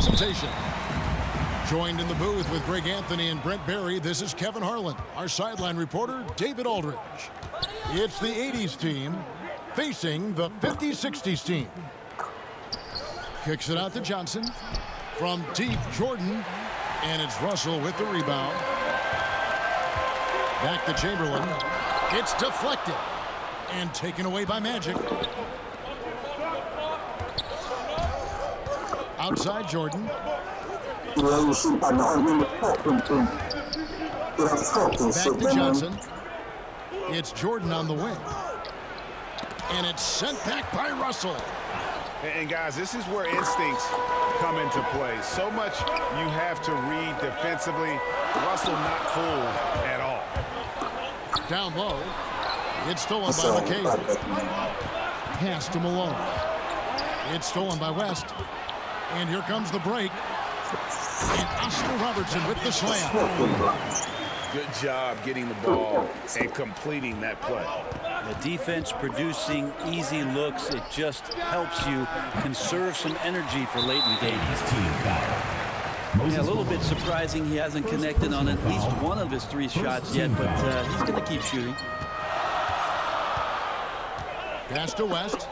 presentation. Joined in the booth with Greg Anthony and Brent Barry, this is Kevin Harlan. Our sideline reporter, David Aldridge. It's the 80s team facing the 50-60s team. Kicks it out to Johnson. From deep, Jordan. And it's Russell with the rebound. Back to Chamberlain. It's deflected. And taken away by Magic. Outside Jordan. Back to Johnson. It's Jordan on the wing. And it's sent back by Russell. And guys, this is where instincts come into play. So much you have to read defensively. Russell not fooled at all. Down low. It's stolen by McCabe. Pass to Malone. It's stolen by West. And here comes the break. And Oscar Robertson with the slam. Good job getting the ball and completing that play. The defense producing easy looks. It just helps you conserve some energy for late in the game. Yeah, a little bit surprising he hasn't connected on at least one of his 3 shots yet, but he's going to keep shooting. Pass to West.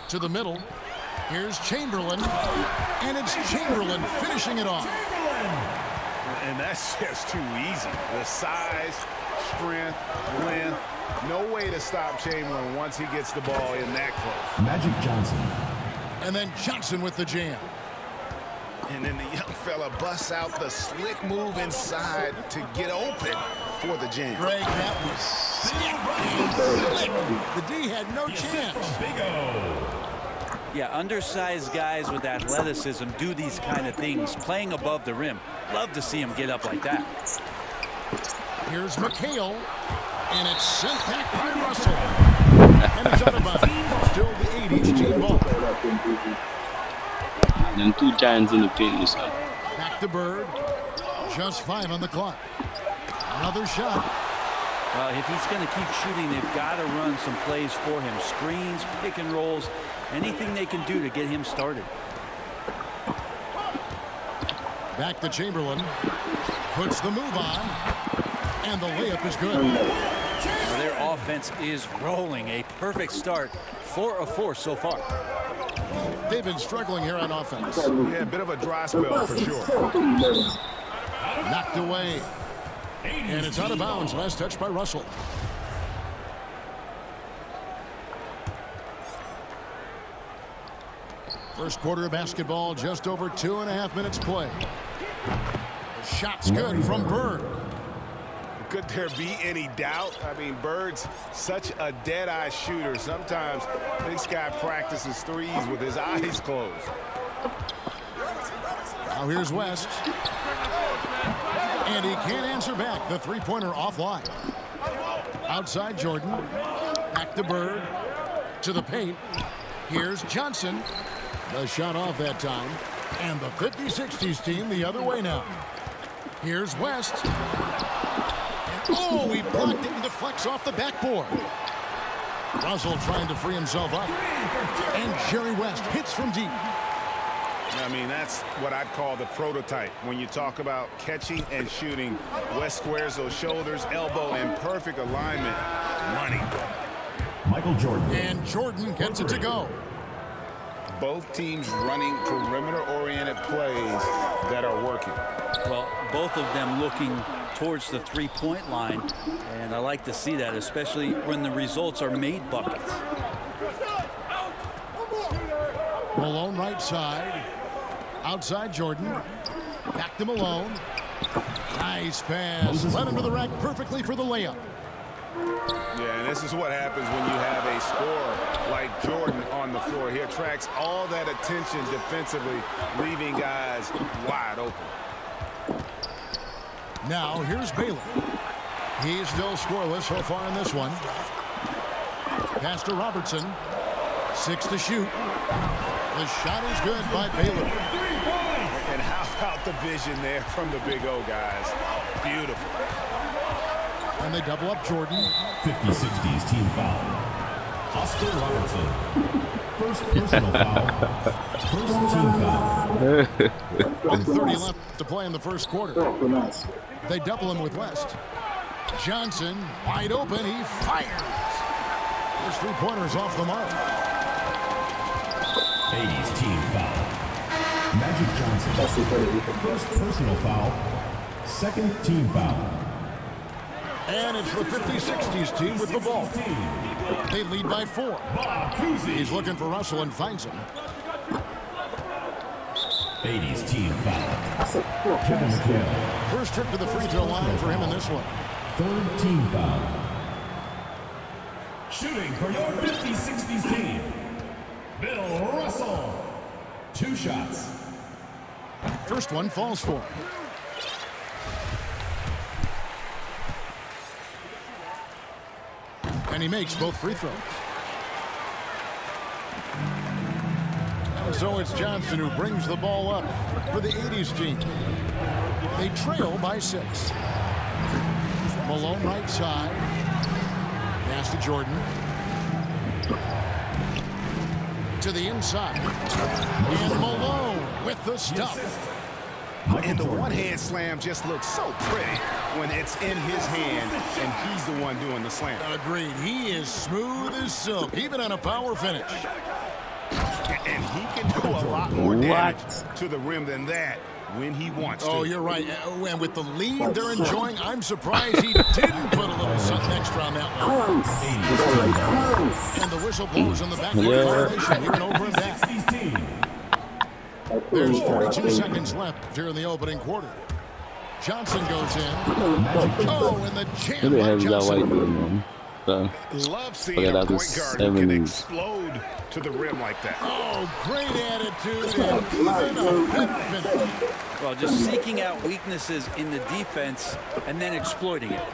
To the middle. Here's Chamberlain. And it's Chamberlain finishing it off. And that's just too easy. The size, strength, length. No way to stop Chamberlain once he gets the ball in that close. Magic Johnson. And then Johnson with the jam. And then the young fella busts out the slick move inside to get open for the jam. Greg, that was slick. The D had no chance. Yeah, undersized guys with athleticism do these kind of things, playing above the rim. Love to see him get up like that. Here's McHale, and it's sent back by Russell. And it's out of bounds. Still the 80s team ball. Them 2 giants in the paint this time. Back to Bird. Just 5 on the clock. Another shot. Well, if he's going to keep shooting, they've got to run some plays for him. Screens, pick and rolls, anything they can do to get him started. Back to Chamberlain. Puts the move on. And the layup is good. Well, their offense is rolling. A perfect start. 4 of 4 so far. They've been struggling here on offense. Yeah, a bit of a dry spell for sure. Knocked away. And it's out of bounds. Last touch by Russell. First quarter of basketball, just over 2.5 minutes play. The shot's good from Bird. Could there be any doubt? I mean, Bird's such a dead-eye shooter. Sometimes this guy practices threes with his eyes closed. Now here's West. And he can't answer back. The three-pointer offline. Outside Jordan. Back to Bird. To the paint. Here's Johnson. The shot off that time. And the 50-60s team the other way now. Here's West. And oh, he blocked it and deflects off the backboard. Russell trying to free himself up. And Jerry West hits from deep. I mean, that's what I'd call the prototype. When you talk about catching and shooting, West squares those shoulders, elbow in perfect alignment. Money. Michael Jordan. And Jordan gets it to go. Both teams running perimeter-oriented plays that are working. Well, both of them looking towards the three-point line, and I like to see that, especially when the results are made buckets. Malone right side. Outside Jordan. Back to Malone. Nice pass. Led him to the rack perfectly for the layup. Yeah, and this is what happens when you have a scorer like Jordan on the floor. He attracts all that attention defensively, leaving guys wide open. Now here's Baylor. He's still scoreless so far in this one. Pass to Robertson. 6 to shoot. The shot is good by Baylor. And how about the vision there from the Big O guys? Beautiful. And they double up Jordan. 50-60s team foul. Oscar Robertson. First personal foul. First team foul. 1:30 left to play in the first quarter. They double him with West. Johnson, wide open, he fires. His three-pointers off the mark. 80s team foul. Magic Johnson. First personal foul. Second team foul. And it's the 50-60s team with the ball. They lead by 4. He's looking for Russell and finds him. 80s team foul. Kevin McHale. First trip to the free throw line for him in this one. Third team foul. Shooting for your 50-60s team, Bill Russell. 2 shots. First one falls for him. And he makes both free throws. And so it's Johnson who brings the ball up for the 80s team. They trail by 6. Malone right side. Pass to Jordan. To the inside. And Malone with the stuff. And the one-hand slam just looks so pretty when it's in his hand and he's the one doing the slam. Agreed. He is smooth as silk, even on a power finish. And he can do a lot more damage to the rim than that when he wants to. Oh, you're right. And with the lead they're enjoying, I'm surprised he didn't put a little something extra on that one. And the whistle blows on the back of the violation, even over and back. There's 42 seconds left here in the opening quarter. Johnson goes in. Oh, and the jam by Johnson. Love seeing a point guard who can explode to the rim like that. Oh, great attitude and even a better finish. Well, just seeking out weaknesses in the defense and then exploiting it.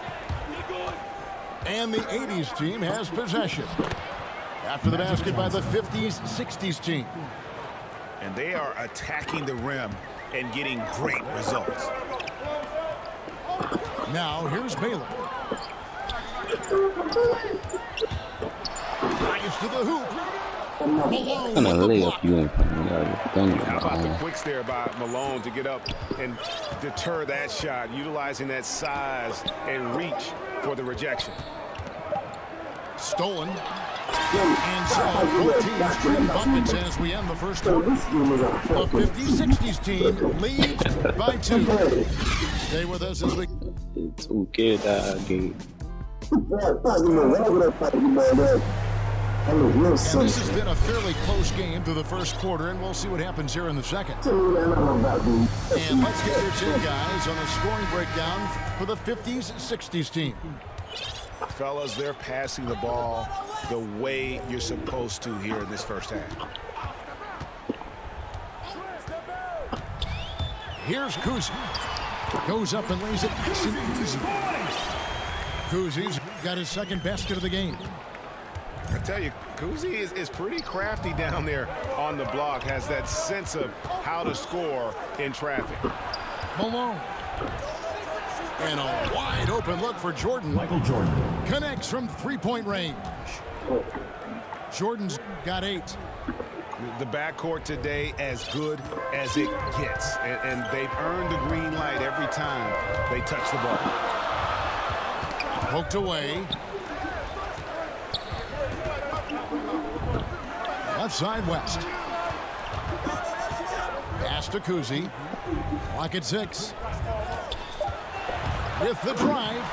And the 80s team has possession. After the basket by the 50s, 60s team. And they are attacking the rim and getting great results. Now, here's Baylor. Drives to the hoop. Malone with the block. How about the quicks there by Malone to get up and deter that shot, utilizing that size and reach for the rejection. Stolen. And so both teams trading buckets as we end the first quarter. The 50-60s team leads by 2. Stay with us as we... It's okay, that game. And this has been a fairly close game through the first quarter, and we'll see what happens here in the second. And let's get your take, guys, on the scoring breakdown for the 50s-60s team. Fellas, they're passing the ball the way you're supposed to here in this first half. Here's Kuzi. Goes up and lays it nice and easy. Kuzi's got his second basket of the game. I tell you, Kuzi is pretty crafty down there on the block, has that sense of how to score in traffic. Malone. And a wide open look for Jordan. Michael Jordan. Connects from three-point range. Jordan's got 8. The backcourt today as good as it gets. And they've earned the green light every time they touch the ball. Poked away. Left side West. Pass to Kuzi. Clock at 6. With the drive.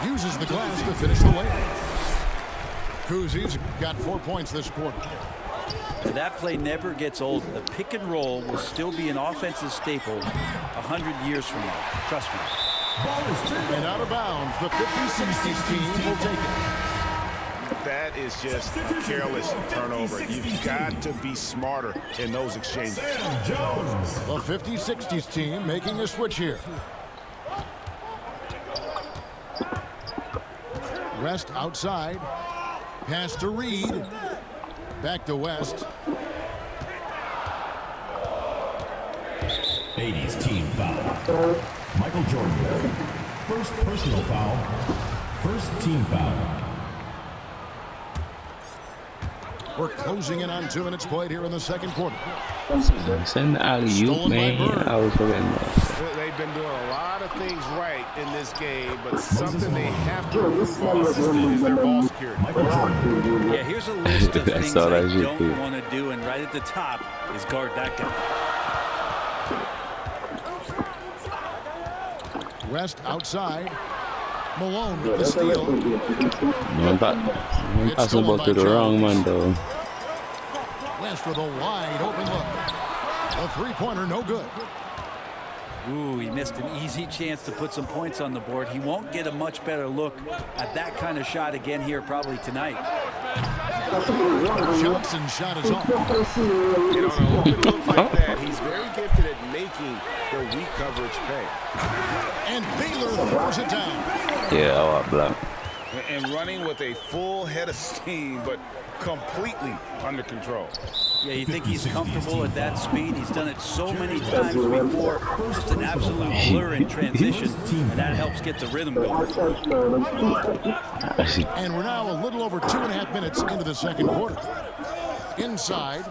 Uses the glass to finish the layup. Kuzi's got 4 points this quarter. That play never gets old. The pick and roll will still be an offensive staple 100 years from now. Trust me. And out of bounds, the 50-60s team will take it. That is just a careless turnover. You've got to be smarter in those exchanges. The 50-60s team making a switch here. West outside. Pass to Reed. Back to West. 80s team foul. Michael Jordan. First personal foul. First team foul. We're closing in on 2 minutes played here in the second quarter. Send the alley-oop, man. I was forgetting that. They've been doing a lot of things right in this game, but something they have to improve on is their ball security. Yeah, here's a list of things saw I that shit don't too. want to do, and right at the top is guard that guy. West outside. Malone with the steal. I'm passing the ball to the wrong man, though. West with a wide open look. A three-pointer, no good. Ooh, he missed an easy chance to put some points on the board. He won't get a much better look at that kind of shot again here probably tonight. Johnson's shot is off. You know, on an open look like that, he's very gifted at making the weak coverage pay. And Baylor throws it down. Yeah, I want block. And running with a full head of steam, but completely under control. Yeah, you think he's comfortable at that speed? He's done it so many times before. Just an absolute blur in transition, and that helps get the rhythm going. And we're now a little over 2.5 minutes into the second quarter. Inside,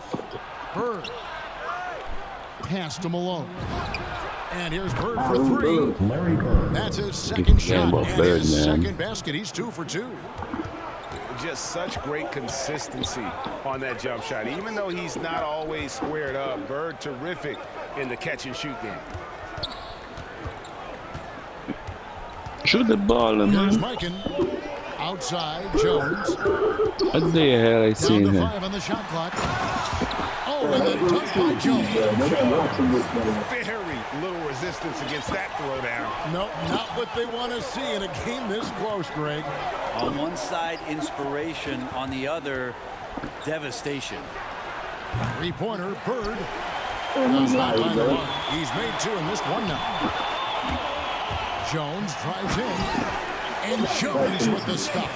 Bird. Pass to Malone. And here's Bird for three. Larry Bird. That's his second shot and Bird, his man. second basket. He's 2 for 2. Just such great consistency on that jump shot. Even though he's not always squared up, Bird terrific in the catch and shoot game. Shoot the ball, Here's man. Mikan. Outside, Jones. What the hell I Down seen to here? 5 on the shot clock. Oh, and the dunk by Jones. Very little resistance against that throwdown. No, not what they want to see in a game this close, Greg. On one side, inspiration. On the other, devastation. Three-pointer, Bird. Does not find the line. He's made 2 and missed 1 now. Jones drives in. And Jones with the stuff.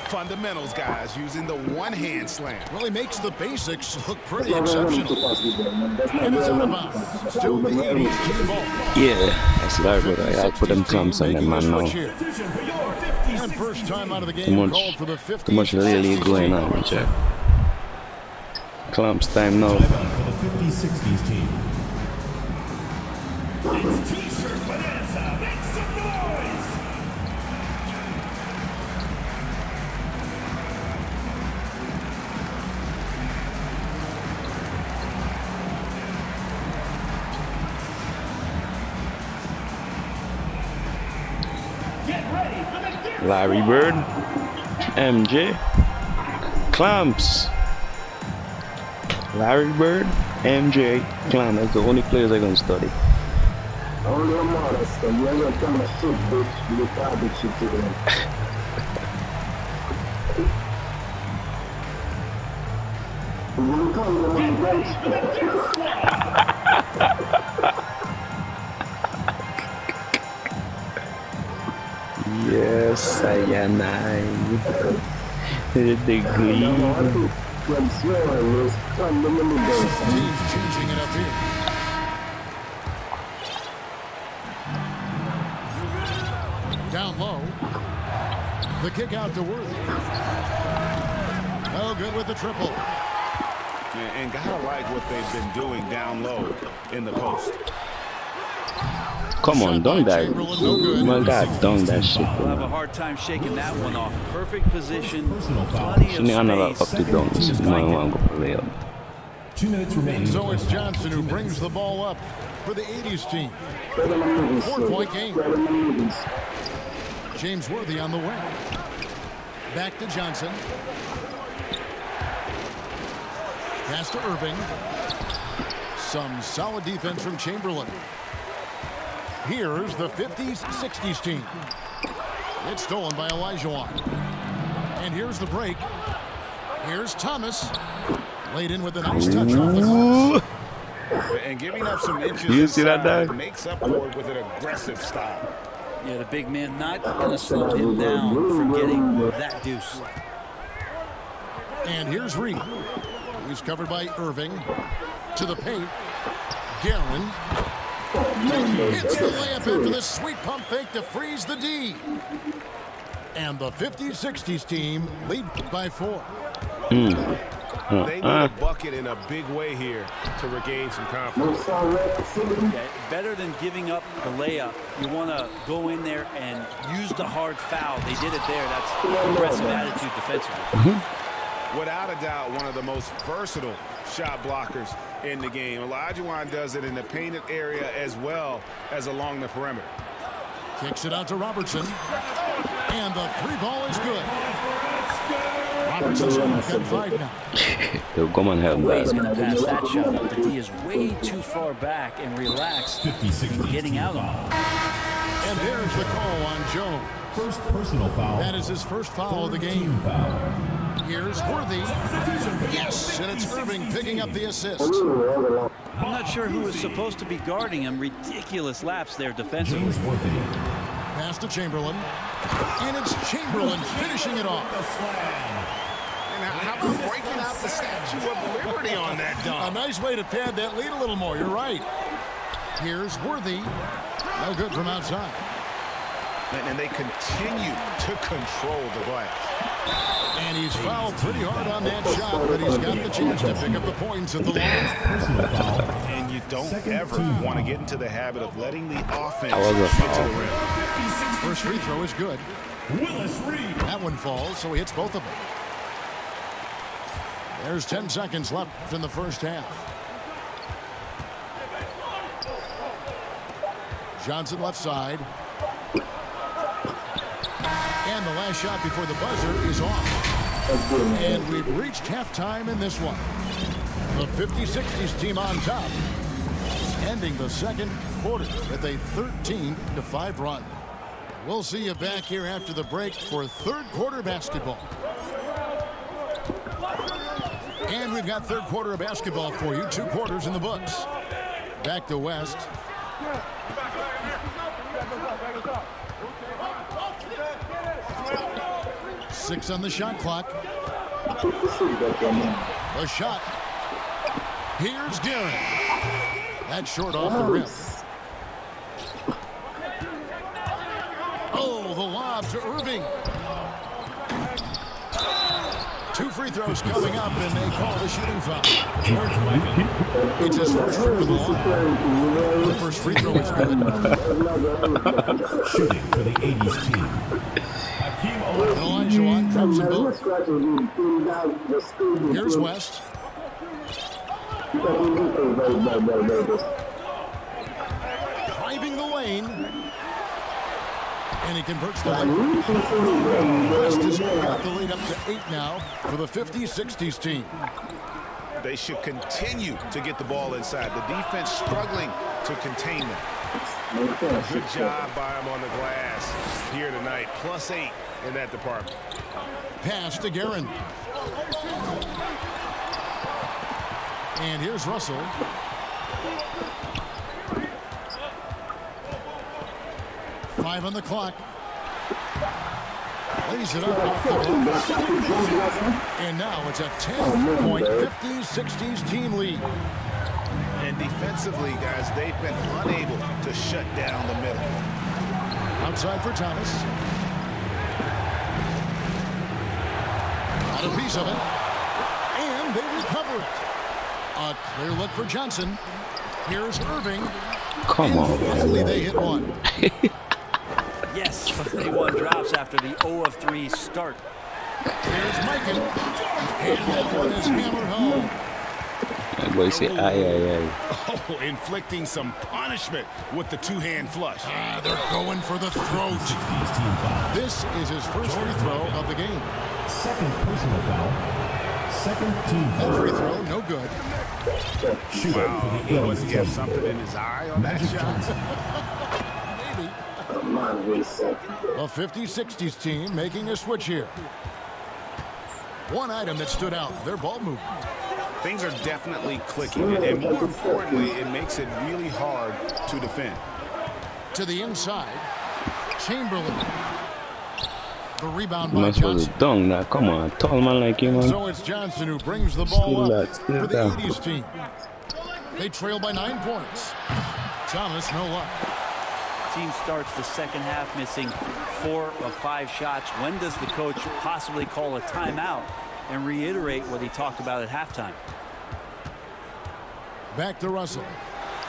Fundamentals, guys, using the one-hand slam. Well, he makes the basics look pretty exceptional. And it's out of bounds. Still the 80s team ball. Yeah, that's right, brother. I put them clamps on them, man, now. And first time out of the game called for the 50s. Too much really going on, check. Clamps time now. For the 50-60s team. It's T-shirt bonanza. Make some noise. Larry Bird, MJ, Clamps. Larry Bird, MJ, Clamps. That's the only players I can study. Yes, I am. The glee. Teams changing it up here. Down low. The kick out to Worthy. Oh, good with the triple. And gotta like what they've been doing down low in the post. Come on, dunk that. My God, dunk that shit. We'll have a hard time shaking that one off. Perfect position, plenty of Another up space. to dunk. This is my one go play up. 2 minutes remaining. So it's Johnson who brings the ball up for the 80s team. 4-point game. James Worthy on the wing. Back to Johnson. Pass to Irving. Some solid defense from Chamberlain. Here's the 50s, 60s team. It's stolen by Olajuwon. And here's the break. Here's Thomas. Laid in with a nice touch off the glass. And giving up some inches You see that, inside Doug? makes up for it with an aggressive style. Yeah, the big man not going to slow him down from getting that deuce. And here's Reed. He's covered by Irving. To the paint. Guerin. Hits the layup after the sweet pump fake to freeze the D. And the 50s, 60s team lead by 4. They need a bucket in a big way here to regain some confidence. Yeah, better than giving up the layup, you want to go in there and use the hard foul. They did it there. That's aggressive attitude defensively. Without a doubt, one of the most versatile shot blockers in the game. Olajuwon does it in the painted area as well as along the perimeter. Kicks it out to Robertson. And the three ball is good. Robertson's on got 5 now. Yo, come on, help No way he's that. going to pass that shot. But he is way too far back and relaxed in getting out on it. And there's the call on Jones. First personal foul. That is his first foul of the game. Foul. Here's Worthy. Yes, and it's Irving picking up the assist. I'm not sure who was supposed to be guarding him. Ridiculous lapse there defensively. James Worthy. Pass to Chamberlain. And it's Chamberlain finishing it off. And how about breaking out the Statue of Liberty on that A dunk? nice way to pad that lead a little more. You're right. Here's Worthy. No good from outside. And they continue to control the glass. And he's fouled pretty hard on that shot, but he's got the chance to pick up the points at the line. Personal foul. And you don't ever want to get into the habit of letting the offense That was a get to foul. the rim. First free throw is good. Willis Reed. That one falls, so he hits both of them. There's 10 seconds left in the first half. Johnson left side. And the last shot before the buzzer is off. And we've reached halftime in this one. The 50-60s team on top, ending the second quarter with a 13-5 run. We'll see you back here after the break for third quarter basketball. And we've got third quarter of basketball for you. 2 quarters in the books. Back to West. Six on the shot clock. The shot. Here's Garrett. That's short off the rim. Oh, the lob to Irving. 2 free throws coming up, and they call the shooting foul. It's his first trip to the line. The first free throw is good. Shooting for the 80s team. Olajuwon drops them both. Here's West. Driving the lane. And he converts the lead. West has got the lead up to 8 now for the 50-60s team. They should continue to get the ball inside. The defense struggling to contain them. Good job by him on the glass here tonight. +8 in that department. Pass to Guerin. And here's Russell. Five on the clock. Lays it up off the glass. And now it's a 10-point 50-60s team lead. And defensively, guys, they've been unable to shut down the middle. Outside for Thomas. Got a piece of it. And they recover it. A clear look for Johnson. Here's Irving. Come on, Finally, man. they hit one. Yes, finally one drops after the 0 of 3 start. Here's Mikan. And that one is hammered home. That boy say, aye, aye, aye. Oh, inflicting some punishment with the two-hand flush. They're going for the throat. This is his first free throw of the game. Second personal foul. Second team That foul. free throw, no good. Shooting for the Does 80s he have team. something in his eye on that Magic shot? Johnson. Maybe. The 50-60s team making a switch here. One item that stood out, their ball movement. Things are definitely clicking, and more importantly, it makes it really hard to defend. To the inside, Chamberlain. The rebound I'm by not supposed Johnson. to dunk now. Come on. Tall man like you, man. So it's Johnson who brings the ball Still up that, still for the that. 80s team. They trail by 9 points. Thomas, no luck. Team starts the second half missing 4 of 5 shots. When does the coach possibly call a timeout and reiterate what he talked about at halftime. Back to Russell.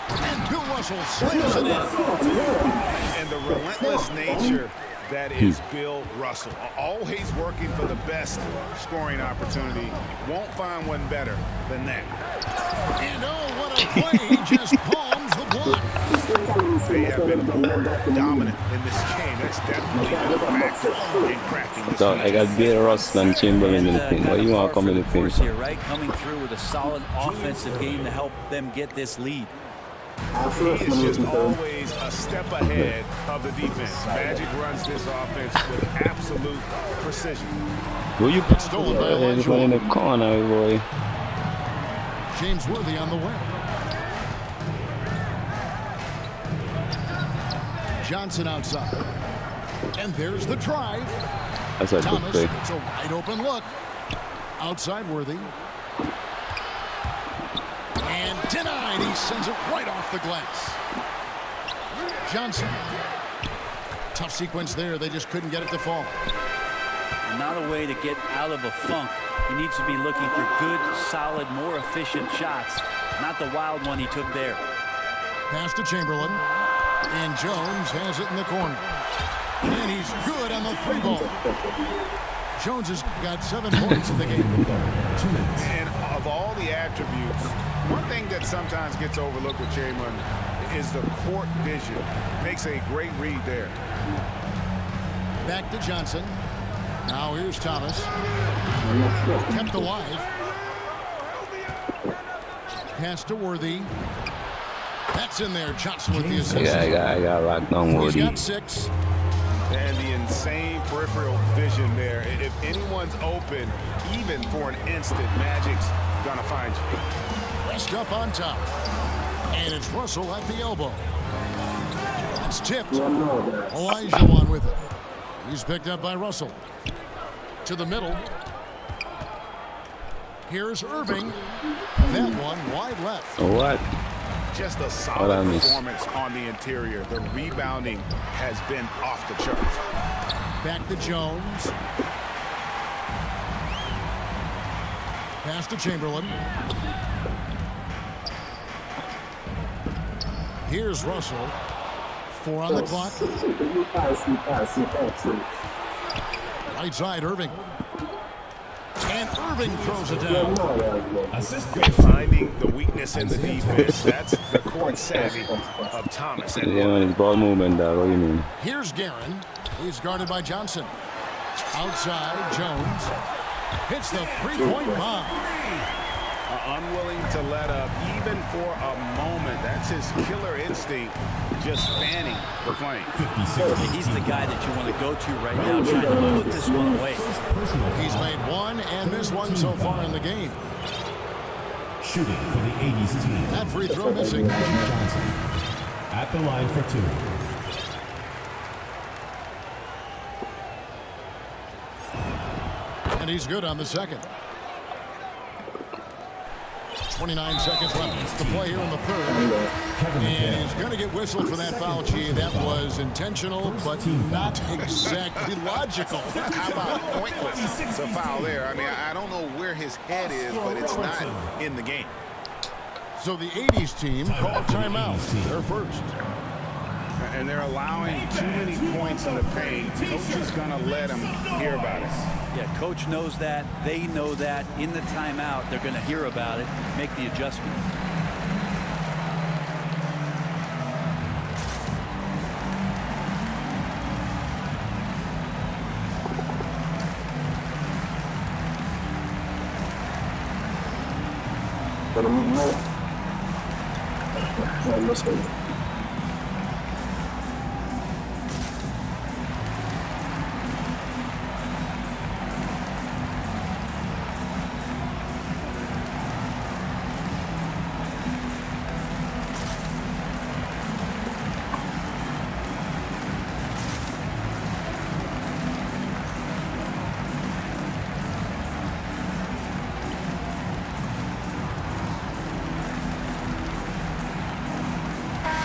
And Bill Russell slams it in. And the relentless nature that is Bill Russell. Always working for the best scoring opportunity. Won't find one better than that. And oh, what a play. He just palms the block. They have been more dominant in this game. That's definitely been a factor in crafting this So game. I got Bill Russell and Chamberlain in the paint. What do you want to come in the paint? Here, right? Coming through with a solid offensive game to help them get this lead. He is just always a step ahead of the defense. Magic runs this offense with absolute precision. Who you put Stolen by in the corner, boy? James Worthy on the way. Johnson outside. And there's the drive. That's a good Thomas play. gets a wide open look. Outside Worthy. And denied. He sends it right off the glass. Johnson. Tough sequence there. They just couldn't get it to fall. Not a way to get out of a funk. He needs to be looking for good, solid, more efficient shots. Not the wild one he took there. Pass to Chamberlain. And Jones has it in the corner. And he's good on the three ball. Jones has got 7 points in the game. And of all the attributes, one thing that sometimes gets overlooked with Chamberlain is the court vision. Makes a great read there. Back to Johnson. Now here's Thomas. Kept alive. Pass to Worthy. That's in there. Johnson with the assist. Yeah, I got locked down He's Worthy. got 6. And the insane peripheral vision there. If anyone's open, even for an instant, Magic's gonna find you. Rest up on top. And it's Russell at the elbow. It's tipped. Elijah won with it. He's picked up by Russell. To the middle. Here's Irving. That one wide left. What? Just a solid performance on the interior. The rebounding has been off the charts. Back to Jones. Pass to Chamberlain. Here's Russell. 4 on the clock. Right side, Irving. And Irving throws it down. Finding the weakness in the defense. That's the court savvy of Thomas. Yeah, man, it's ball movement, dog. What do you mean? Here's Guerin. He's guarded by Johnson. Outside, Jones. Hits the three-point bomb. Unwilling to let up even for a moment. That's his killer instinct, just fanning the flame. He's the guy that you want to go to right now, trying to put this one away. He's made 1 and missed 1 so far in the game. Shooting for the 80s team. That free throw missing. Magic Johnson at the line for 2. And he's good on the second. 29 seconds left to play here in the third. And he's going to get whistled for that foul, G. That was intentional, but not exactly logical. How about pointless to foul there? I mean, I don't know where his head is, but it's not in the game. So the 80s team called timeout. They're first. And they're allowing too many points in the paint. Coach is going to let them hear about it. Yeah, coach knows that. They know that. In the timeout, they're going to hear about it, make the adjustment.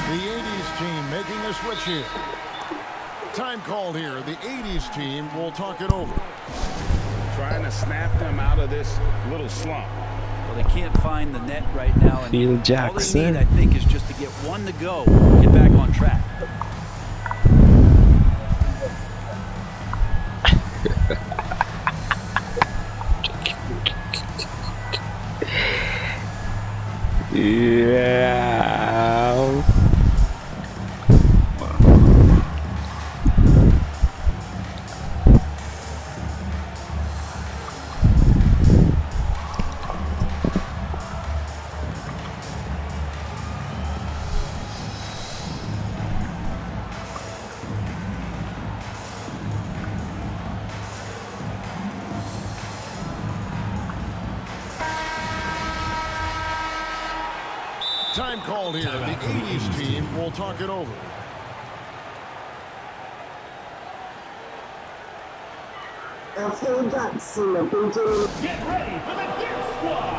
The 80s team making a switch here. Time called here. The 80s team will talk it over. trying to snap them out of this little slump. Well, they can't find the net right now. And Phil all they Jackson. need, I think, is just to get one to go, get back on track. Yeah. Time called here. The 80s team will talk it over. Phil Jackson, get ready for the Deer Squad.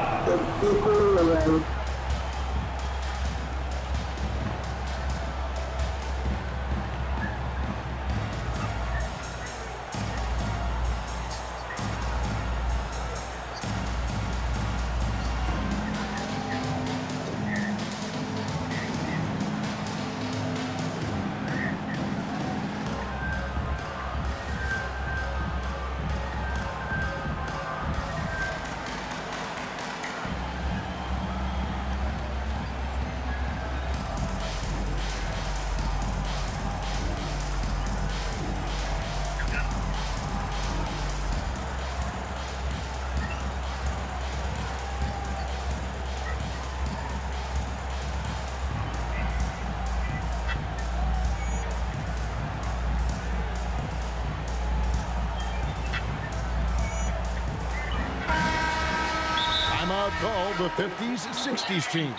Timeout called the 50s, 60s team.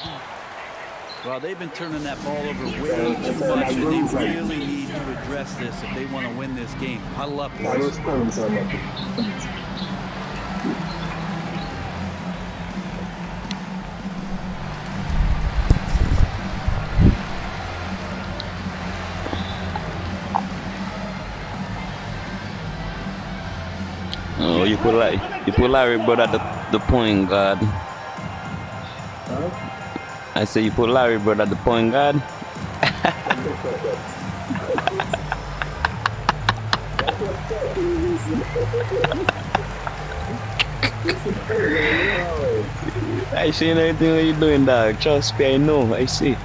Well, they've been turning that ball over way too much, and they really need to address this if they want to win this game. Huddle up, boys. Oh, you put Larry Bird at the point guard. I say you put Larry Bird at the point guard. I see everything that you're doing, dog. Trust me, I know. I see.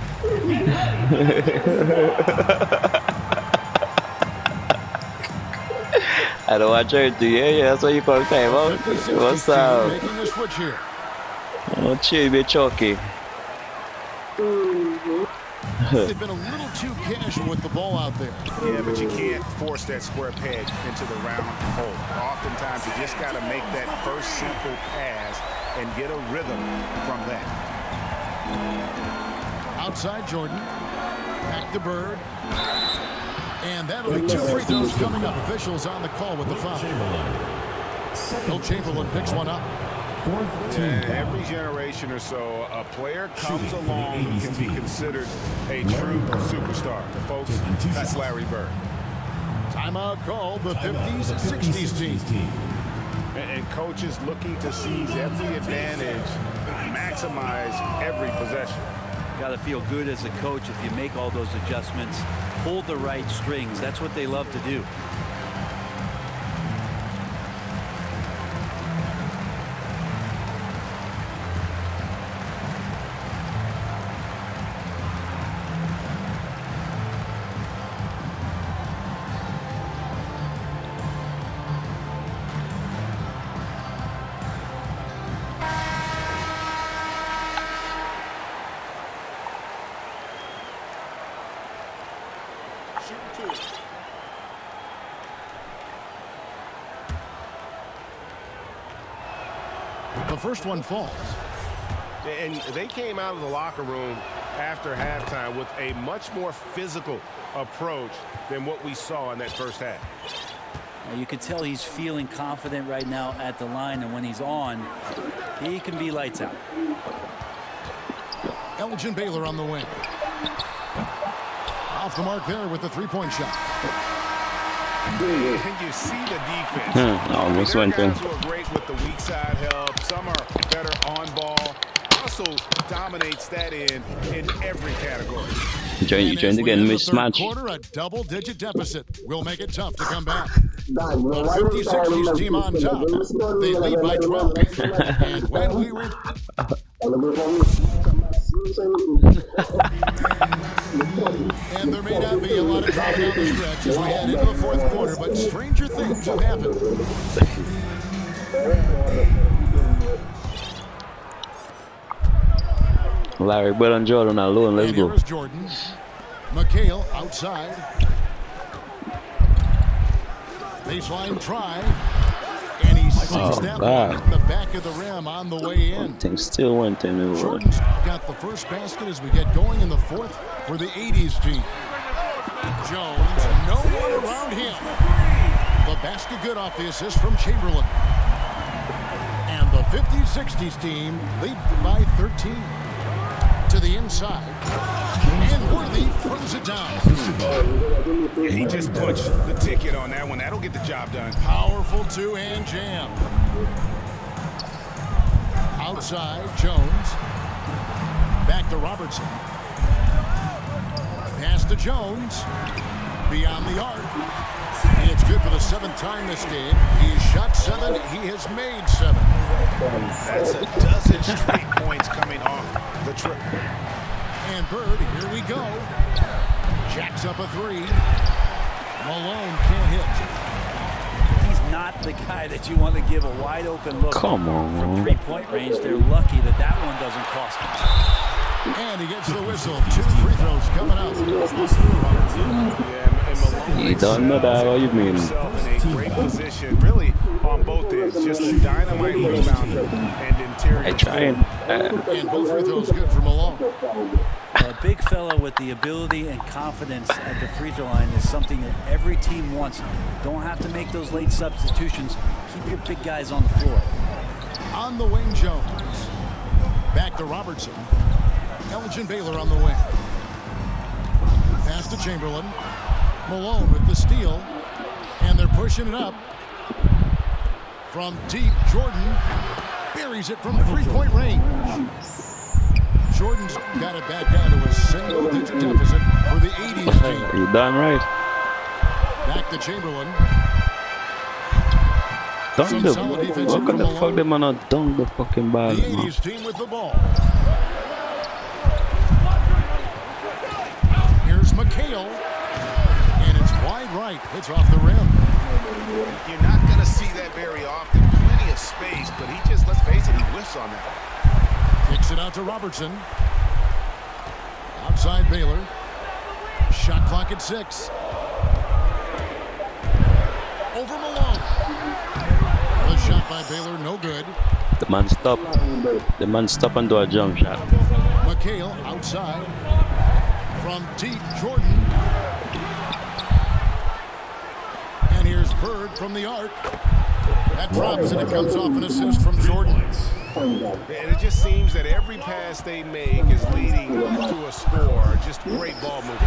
I don't watch everything. Yeah, that's what you call time out. What's up? Making a switch here. Oh, chill, be chalky. They've been a little too casual with the ball out there. Yeah, but you can't force that square peg into the round hole. Oftentimes, you just got to make that first simple pass and get a rhythm from that. Outside Jordan. Back to Bird. And that'll be 2 free throws coming up. Officials on the call with the foul. Will Chamberlain picks one up. Every generation or so, a player comes along who can be considered a true superstar. Folks, that's Larry Bird. Timeout called the 50s, 60s team. And coaches looking to seize every advantage, maximize every possession. Got to feel good as a coach if you make all those adjustments, pull the right strings. That's what they love to do. The first one falls. And they came out of the locker room after halftime with a much more physical approach than what we saw in that first half. Now you can tell he's feeling confident right now at the line, and when he's on, he can be lights out. Elgin Baylor on the wing. Off the mark there with the three-point shot. And you see the defense. Almost There are went in. guys who are great with the weak side help. Some are better on ball. Also dominates that end in every category. You're trying to get mismatch. Quarter, a double-digit deficit will make it tough to come back. The 50-60s team on top. They lead by 12. And when we were... And there may not be a lot of drama down the stretch as we head into the fourth quarter, but stranger things have happened. Larry Bell and Jordan alone. Let's and go. here is Jordan. McHale outside. Baseline try. And he sinks that one in the back of the rim on the way in. Things still went in. Jordan's got the first basket as we get going in the fourth for the 80s team. Jones, no one around him. The basket good off the assist from Chamberlain. And the 50-60s team lead by 13. To the inside. And Worthy throws it down. He just punched the ticket on that one. That'll get the job done. Powerful two-hand jam. Outside, Jones. Back to Robertson. Pass to Jones. Beyond the arc. It's good for the 7th time this game. He's shot 7. He has made 7. That's a dozen straight points coming off the trip. And Bird, here we go. Jacks up a 3. Malone can't hit. He's not the guy that you want to give a wide open look Come on, from man. 3-point range. They're lucky that that one doesn't cost them. And he gets the whistle. 2 free throws coming up. He done that. What you mean? In a great position, really on both ends. Just a dynamite rebounder and interior. I trying. And both free throws good for Malone. A big fellow with the ability and confidence at the free throw line is something that every team wants. Don't have to make those late substitutions. Keep your big guys on the floor. On the wing, Jones. Back to Robertson. Elgin Baylor on the wing. Pass to Chamberlain. Malone with the steal. And they're pushing it up. From deep, Jordan buries it from 3-point range. Jordan's got it back down to a single-digit deficit for the 80s team. You done right. Back to Chamberlain. Dunk the. What the fuck them not dunk the fucking ball? The 80s team with the ball. Here's McHale. And it's wide right. Hits off the rim. You're not going to see that very often. Plenty of space, but he just, let's face it, he whiffs on that. Kicks it out to Robertson. Outside Baylor. Shot clock at 6. Over Malone. The shot by Baylor, no good. The man stop. The man stop and do a jump shot. McHale outside. From deep, Jordan. And here's Bird from the arc. That drops and it comes off an assist from Jordan. And it just seems that every pass they make is leading to a score. Just great ball movement.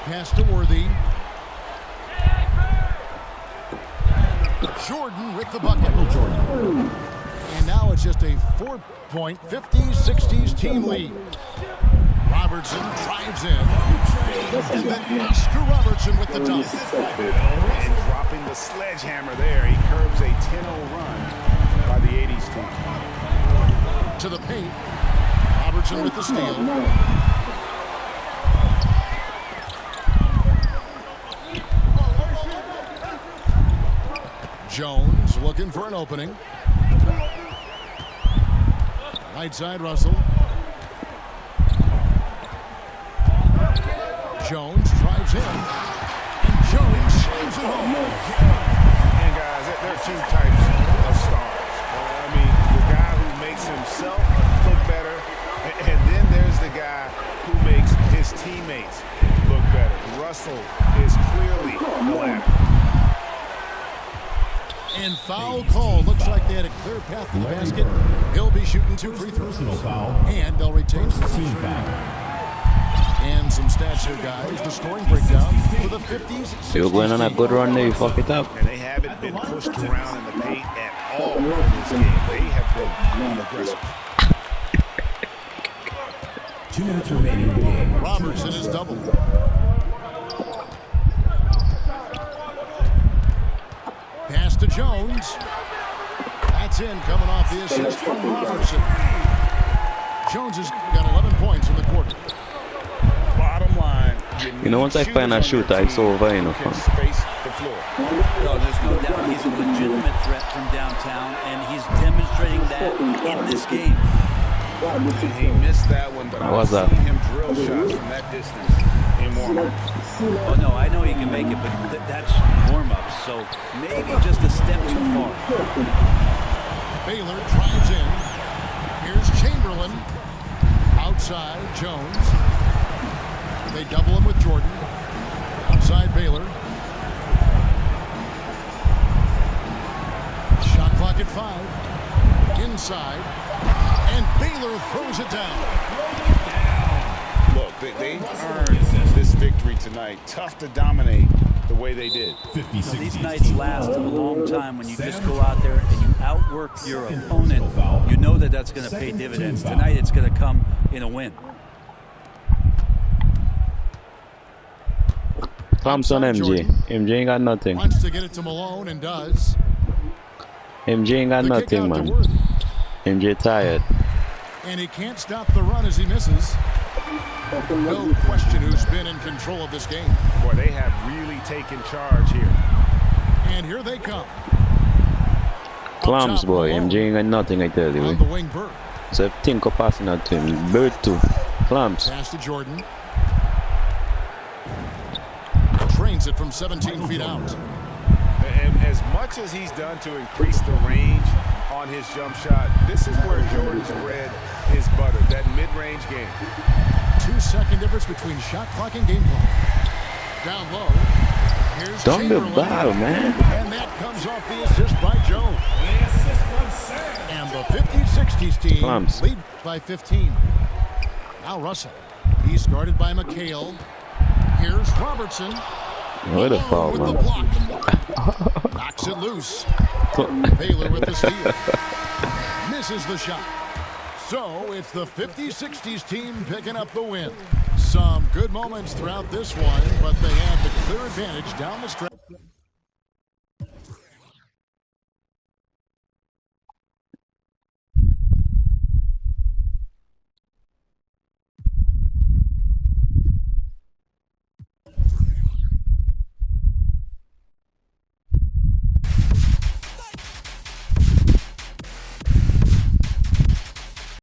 Pass to Worthy. Jordan with the bucket. And now it's just a 4-point 50-60s team lead. Robertson drives in. And then Oscar Robertson with the dunk. And dropping the sledgehammer there. He curbs a 10-0 run by the 80s team. To the paint. Robertson with the steal. Jones looking for an opening. Right side, Russell. Jones drives in. And Jones slams it home. And guys, there are 2 types of stars. I mean, the guy who makes himself look better, and then there's the guy who makes his teammates look better. Russell is clearly the latter. And foul call. Looks like they had a clear path to the basket. He'll be shooting 2 free throws. Personal foul. And they'll retain the Team foul. And some stats here, guys. The scoring breakdown for the 50s. You're going on a good run there, you fuck it up. And they haven't been pushed around in the paint at all in this game. They have been aggressive. 2 minutes remaining in the game. Robertson is doubled. Pass to Jones. That's in, coming off the assist from Robertson. Jones has got 11 points in the quarter. Bottom line, You know, once I find a shooter, it's over, you know. Space the floor. No, there's no doubt he's a legitimate threat from downtown, and he's demonstrating that in this game. He missed that one, but I've that? seen him drill shots from that distance in warm-up. Oh, no, I know he can make it, but that's warm-up, so maybe just a step too far. Baylor drives in. Here's Chamberlain. Outside, Jones. They double him with Jordan. Outside Baylor. Shot clock at 5. Inside. And Baylor throws it down. Look, they earned this victory tonight. Tough to dominate the way they did. 50-60. These nights last a long time when you just go out there and you outwork your opponent. You know that that's going to pay dividends. Tonight it's going to come in a win. Thompson, MJ. MJ ain't got nothing. Wants to get it to Malone and does. MJ ain't got nothing, man. MJ tired. And he can't stop the run as he misses. No question who's been in control of this game. Boy, they have really taken charge here. And here they come. Clams, boy. MJ ain't got nothing, I tell you. On the wing, Bird. So think of passing out to him. Bird too. Clams. Pass to Jordan. Trains it from 17 feet out. And as much as he's done to increase the range on his jump shot, this is where Jordan's bread is buttered, that mid-range game. 2-second difference between shot clock and game clock. Down low. Here's Don't be Chamberlain. bad, man. And that comes off the assist by Jones. And the 50-60s team Clams. lead by 15. Now Russell. He's guarded by McHale. Here's Robertson. What a foul, with the man. block. Knocks it loose. Baylor with the steal. Misses the shot. So it's the 50-60s team picking up the win. Some good moments throughout this one, but they had the clear advantage down the stretch.